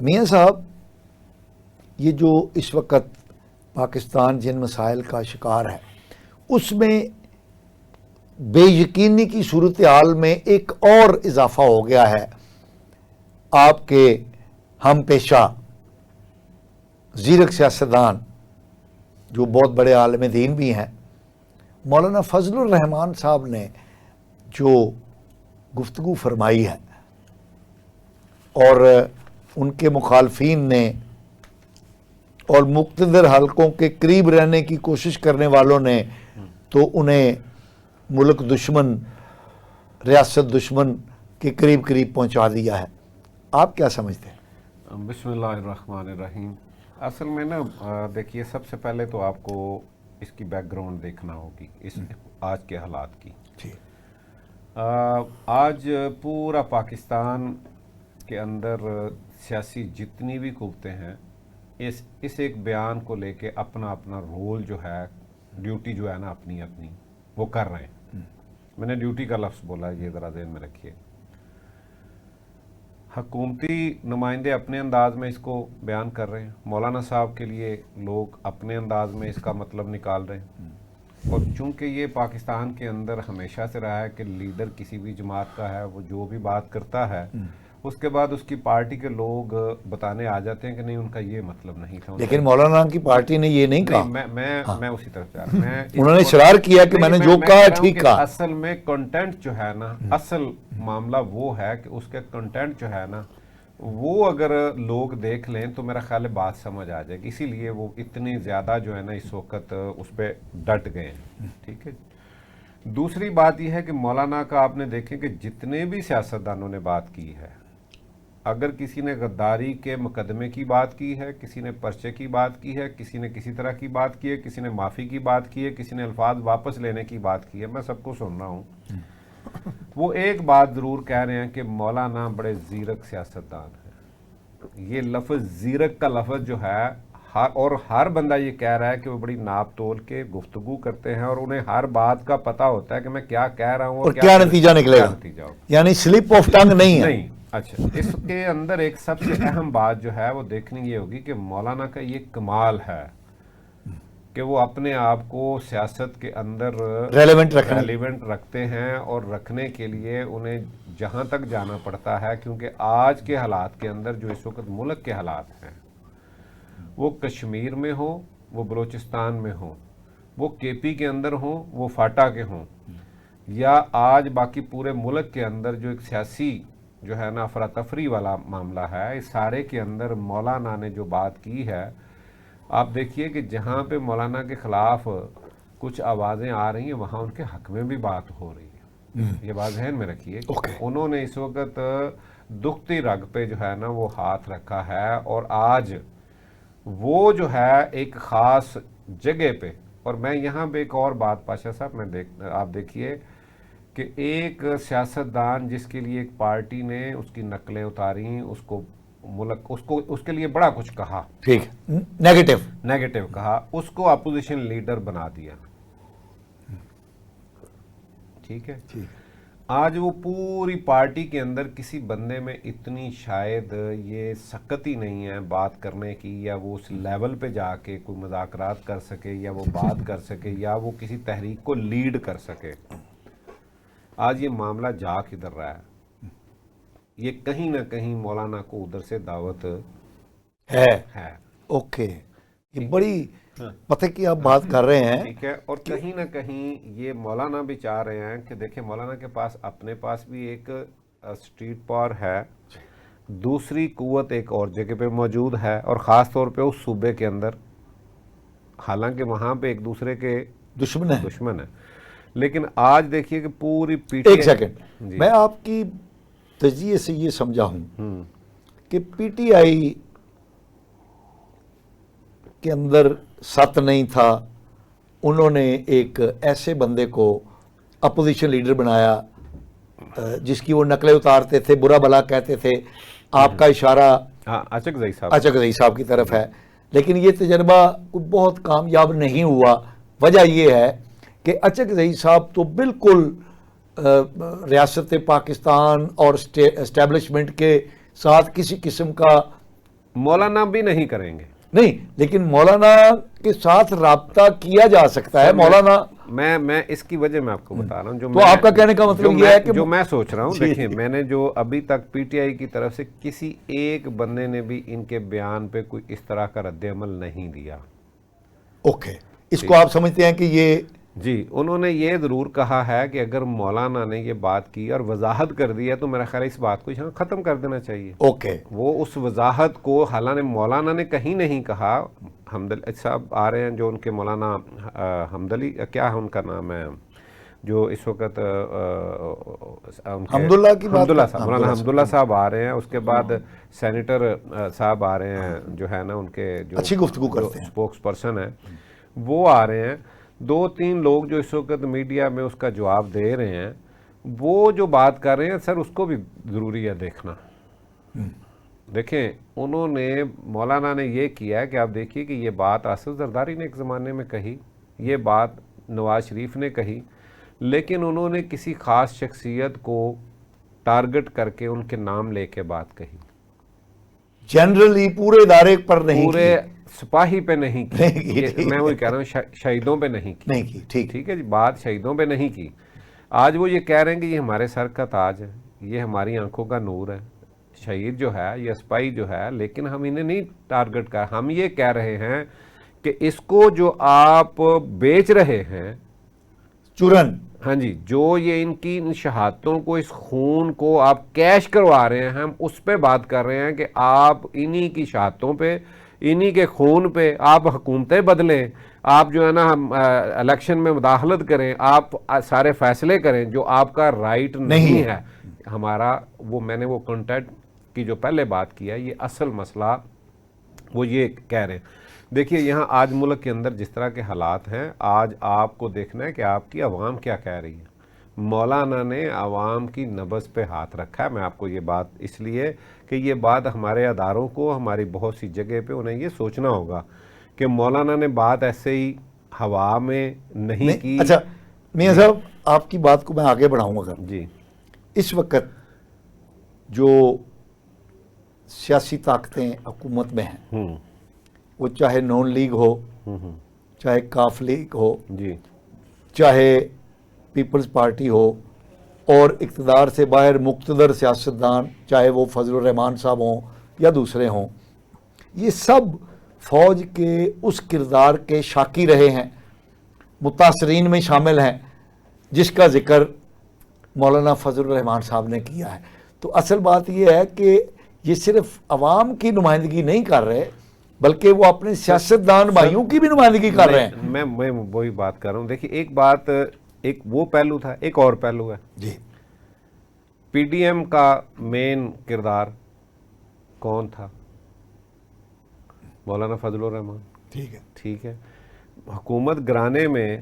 میاں صاحب، یہ جو اس وقت پاکستان جن مسائل کا شکار ہے اس میں بے یقینی کی صورتحال میں ایک اور اضافہ ہو گیا ہے. آپ کے ہم پیشہ زیرک سیاستدان جو بہت بڑے عالم دین بھی ہیں، مولانا فضل الرحمان صاحب نے جو گفتگو فرمائی ہے اور ان کے مخالفین نے اور مقتدر حلقوں کے قریب رہنے کی کوشش کرنے والوں نے تو انہیں ملک دشمن، ریاست دشمن کے قریب پہنچا دیا ہے. آپ کیا سمجھتے ہیں؟ بسم اللہ الرحمن الرحیم. اصل میں نا دیکھیے، سب سے پہلے تو آپ کو اس کی بیک گراؤنڈ دیکھنا ہوگی اس آج کے حالات کی. آج پورا پاکستان کے اندر سیاسی جتنی بھی قوتیں ہیں اس ایک بیان کو لے کے اپنا اپنا رول جو ہے، ڈیوٹی جو ہے نا اپنی وہ کر رہے ہیں. میں نے ڈیوٹی کا لفظ بولا، یہ ذرا ذہن میں رکھیے. حکومتی نمائندے اپنے انداز میں اس کو بیان کر رہے ہیں، مولانا صاحب کے لیے لوگ اپنے انداز میں اس کا مطلب نکال رہے ہیں. اور چونکہ یہ پاکستان کے اندر ہمیشہ سے رہا ہے کہ لیڈر کسی بھی جماعت کا ہے، وہ جو بھی بات کرتا ہے اس کے بعد اس کی پارٹی کے لوگ بتانے آ جاتے ہیں کہ نہیں، ان کا یہ مطلب نہیں تھا. لیکن مولانا کی پارٹی نے یہ نہیں کہا. میں اسی طرف جا رہا ہوں. انہوں نے اصرار کیا کہ میں نے جو کہا ٹھیک کہا. اصل میں کنٹینٹ جو ہے نا، اصل معاملہ وہ ہے کہ اس کے کنٹینٹ جو ہے نا، وہ اگر لوگ دیکھ لیں تو میرا خیال ہے بات سمجھ آ جائے گی. اسی لیے وہ اتنے زیادہ جو ہے نا اس وقت اس پہ ڈٹ گئے ہیں. ٹھیک ہے. دوسری بات یہ ہے کہ مولانا کا آپ نے دیکھیں کہ جتنے بھی سیاستدانوں نے بات کی ہے، اگر کسی نے غداری کے مقدمے کی بات کی ہے، کسی نے پرچے کی بات کی ہے، کسی نے کسی طرح کی بات کی ہے، کسی نے معافی کی بات کی ہے، کسی نے الفاظ واپس لینے کی بات کی ہے، میں سب کو سن رہا ہوں. وہ ایک بات ضرور کہہ رہے ہیں کہ مولانا بڑے زیرک سیاستدان ہیں. یہ لفظ زیرک کا لفظ جو ہے، اور ہر بندہ یہ کہہ رہا ہے کہ وہ بڑی ناپ تول کے گفتگو کرتے ہیں اور انہیں ہر بات کا پتہ ہوتا ہے کہ میں کیا کہہ رہا ہوں اور کیا نتیجہ نکلے گا. یعنی سلپ آف ٹنگ نہیں ہے. اچھا، اس کے اندر ایک سب سے اہم بات جو ہے وہ دیکھنی یہ ہوگی کہ مولانا کا یہ کمال ہے کہ وہ اپنے آپ کو سیاست کے اندر ریلیونٹ رکھتے ہیں، اور رکھنے کے لیے انہیں جہاں تک جانا پڑتا ہے، کیونکہ آج کے حالات کے اندر جو اس وقت ملک کے حالات ہیں، وہ کشمیر میں ہوں، وہ بلوچستان میں ہوں، وہ کے پی کے اندر ہوں، وہ فاٹا کے ہوں، یا آج باقی پورے ملک کے اندر جو ایک سیاسی جو ہے نا افراتفری والا معاملہ ہے، اس سارے کے اندر مولانا نے جو بات کی ہے، آپ دیکھیے کہ جہاں پہ مولانا کے خلاف کچھ آوازیں آ رہی ہیں وہاں ان کے حق میں بھی بات ہو رہی ہے. یہ بات ذہن میں رکھیے. انہوں نے اس وقت دکھتی رگ پہ جو ہے نا وہ ہاتھ رکھا ہے، اور آج وہ جو ہے ایک خاص جگہ پہ. اور میں یہاں پہ ایک اور بات پاشا صاحب، آپ دیکھیے کہ ایک سیاستدان جس کے لیے ایک پارٹی نے اس کی نقلیں اتاری، اس کے لیے بڑا کچھ کہا، ٹھیک، نیگیٹو کہا، اس کو اپوزیشن لیڈر بنا دیا. ٹھیک ہے. آج وہ پوری پارٹی کے اندر کسی بندے میں اتنی شاید یہ سختی نہیں ہے بات کرنے کی، یا وہ اس لیول پہ جا کے کوئی مذاکرات کر سکے، یا وہ بات کر سکے، یا وہ کسی تحریک کو لیڈ کر سکے. آج یہ معاملہ جا کدھر رہا ہے؟ یہ کہیں نہ کہیں مولانا کو ادھر سے دعوت ہے. اوکے، یہ بڑی پتہ کی آپ بات کر رہے ہیں. ٹھیک ہے. اور کہیں نہ کہیں یہ مولانا بھی چاہ رہے ہیں کہ دیکھیں، مولانا کے پاس اپنے پاس بھی ایک اسٹریٹ پاور ہے، دوسری قوت ایک اور جگہ پہ موجود ہے، اور خاص طور پہ اس صوبے کے اندر، حالانکہ وہاں پہ ایک دوسرے کے دشمن ہے. لیکن آج دیکھیے کہ پوری پی ٹی آئی. ایک سیکنڈ، میں آپ کی تجزیے سے یہ سمجھا ہوں کہ پی ٹی آئی کے اندر ست نہیں تھا، انہوں نے ایک ایسے بندے کو اپوزیشن لیڈر بنایا جس کی وہ نقلیں اتارتے تھے، برا بھلا کہتے تھے. آپ کا اشارہ اچک زئی صاحب کی طرف ہے. لیکن یہ تجربہ بہت کامیاب نہیں ہوا. وجہ یہ ہے کہ اچک زئی صاحب تو بالکل ریاست پاکستان اور اسٹیبلشمنٹ کے ساتھ کسی قسم کا مولانا بھی نہیں کریں گے. نہیں, لیکن مولانا کے ساتھ رابطہ کیا جا سکتا ہے. مولانا میں اس کی وجہ میں آپ کو بتا رہا ہوں, جو تو آپ کا کہنے کا مطلب یہ ہے کہ جو میں سوچ رہا ہوں, دیکھیں میں نے جو ابھی تک پی ٹی آئی کی طرف سے کسی ایک بندے نے بھی ان کے بیان پہ کوئی اس طرح کا رد عمل نہیں دیا. اوکے, اس کو آپ سمجھتے ہیں کہ یہ جی, انہوں نے یہ ضرور کہا ہے کہ اگر مولانا نے یہ بات کی اور وضاحت کر دی ہے تو میرا خیال ہے اس بات کو یہاں ختم کر دینا چاہیے. اوکے, وہ اس وضاحت کو, حالانکہ مولانا نے کہیں نہیں کہا, حمدلی صاحب آ رہے ہیں جو ان کے مولانا حمدلی, کیا ہے ان کا نام ہے جو اس وقت حمداللہ کی بات, حمداللہ صاحب, مولانا حمداللہ صاحب آ رہے ہیں, اس کے بعد سینیٹر صاحب آ رہے ہیں جو ہے نا ان کے جو اچھی گفتگو کرتے ہیں, اسپوکس پرسن ہیں, وہ آ رہے ہیں. 2-3 لوگ جو اس وقت میڈیا میں اس کا جواب دے رہے ہیں, وہ جو بات کر رہے ہیں سر اس کو بھی ضروری ہے دیکھنا. دیکھیں انہوں نے, مولانا نے یہ کیا ہے کہ آپ دیکھیے کہ یہ بات آصف زرداری نے ایک زمانے میں کہی, یہ بات نواز شریف نے کہی, لیکن انہوں نے کسی خاص شخصیت کو ٹارگٹ کر کے ان کے نام لے کے بات کہی, جنرلی پورے ادارے پر نہیں, پورے سپاہی پہ نہیں کی. میں وہی کہہ رہا ہوں شہیدوں پہ نہیں کی. ٹھیک ہے جی, بات شہیدوں پہ نہیں کی. آج وہ یہ کہہ رہے ہیں کہ یہ ہمارے سر کا تاج ہے, یہ ہماری آنکھوں کا نور ہے, شہید جو ہے یہ سپاہی جو ہے, لیکن ہم انہیں نہیں ٹارگٹ کر, ہم یہ کہہ رہے ہیں کہ اس کو جو آپ بیچ رہے ہیں چورن, ہاں جی, جو یہ ان کی ان شہادتوں کو, اس خون کو آپ کیش کروا رہے ہیں, ہم اس پہ بات کر رہے ہیں کہ آپ انہی کی شہادتوں پہ, انہی کے خون پہ آپ حکومتیں بدلیں, آپ جو ہے نا الیکشن میں مداخلت کریں, آپ سارے فیصلے کریں جو آپ کا رائٹ نہیں ہے. ہمارا وہ, میں نے وہ کنٹینٹ کی جو پہلے بات کیا, یہ اصل مسئلہ وہ یہ کہہ رہے ہیں. دیکھیے یہاں آج ملک کے اندر جس طرح کے حالات ہیں, آج آپ کو دیکھنا ہے کہ آپ کی عوام کیا کہہ رہی ہے. مولانا نے عوام کی نبض پہ ہاتھ رکھا ہے. میں آپ کو یہ بات اس لیے کہ یہ بات ہمارے اداروں کو, ہماری بہت سی جگہ پہ انہیں یہ سوچنا ہوگا کہ مولانا نے بات ایسے ہی ہوا میں نہیں کی. اچھا میاں صاحب, آپ کی بات کو میں آگے بڑھاؤں گا. جی, اس وقت جو سیاسی طاقتیں حکومت میں ہیں, وہ چاہے نون لیگ ہو, چاہے کاف لیگ ہو, جی, چاہے پیپلز پارٹی ہو, اور اقتدار سے باہر مقتدر سیاستدان, چاہے وہ فضل الرحمان صاحب ہوں یا دوسرے ہوں, یہ سب فوج کے اس کردار کے شاکی رہے ہیں, متاثرین میں شامل ہیں, جس کا ذکر مولانا فضل الرحمان صاحب نے کیا ہے. تو اصل بات یہ ہے کہ یہ صرف عوام کی نمائندگی نہیں کر رہے, بلکہ وہ اپنے سیاستدان بھائیوں کی بھی نمائندگی کر رہے ہیں. میں وہی بات کر رہا ہوں. دیکھیے ایک بات, ایک وہ پہلو تھا, ایک اور پہلو ہے. جی, پی ڈی ایم کا مین کردار کون تھا؟ مولانا فضل الرحمان. ٹھیک ہے, حکومت گرانے میں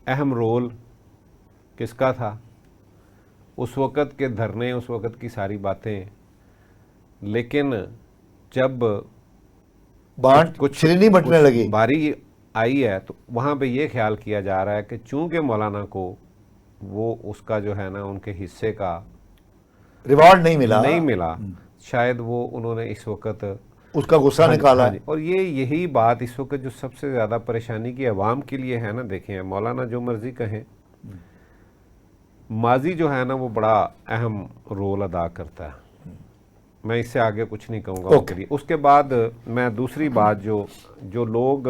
اہم رول کس کا تھا؟ اس وقت کے دھرنے, اس وقت کی ساری باتیں, لیکن جب کچھ نہیں بٹنے لگی, باری آئی ہے, تو وہاں پہ یہ خیال کیا جا رہا ہے کہ چونکہ مولانا کو وہ اس کا جو ہے نا ان کے حصے کا ریوارڈ نہیں ملا, شاید وہ انہوں نے اس وقت اس کا غصہ نکالا. اور یہی بات اس وقت جو سب سے زیادہ پریشانی کی عوام کے لیے ہے نا. دیکھیں مولانا جو مرضی کہیں, ماضی جو ہے نا وہ بڑا اہم رول ادا کرتا ہے. میں اس سے آگے کچھ نہیں کہوں گا. اس کے بعد میں دوسری بات, جو لوگ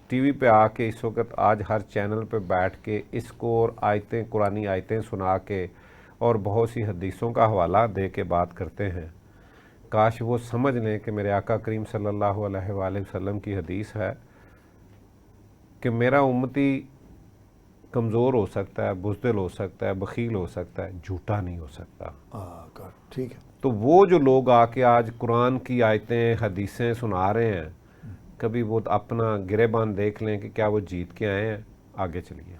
ٹی وی پہ آ کے اس وقت آج ہر چینل پہ بیٹھ کے اس کو اور آیتیں, قرآنی آیتیں سنا کے اور بہت سی حدیثوں کا حوالہ دے کے بات کرتے ہیں, کاش وہ سمجھ لیں کہ میرے آقا کریم صلی اللہ علیہ وآلہ وسلم کی حدیث ہے کہ میرا امتی کمزور ہو سکتا ہے, بزدل ہو سکتا ہے, بخیل ہو سکتا ہے, جھوٹا نہیں ہو سکتا. ٹھیک ہے. تو وہ جو لوگ آ کے آج قرآن کی آیتیں, حدیثیں سنا رہے ہیں, کبھی وہ اپنا گریبان دیکھ لیں کہ کیا وہ جیت کے آئے ہیں. آگے چلیے.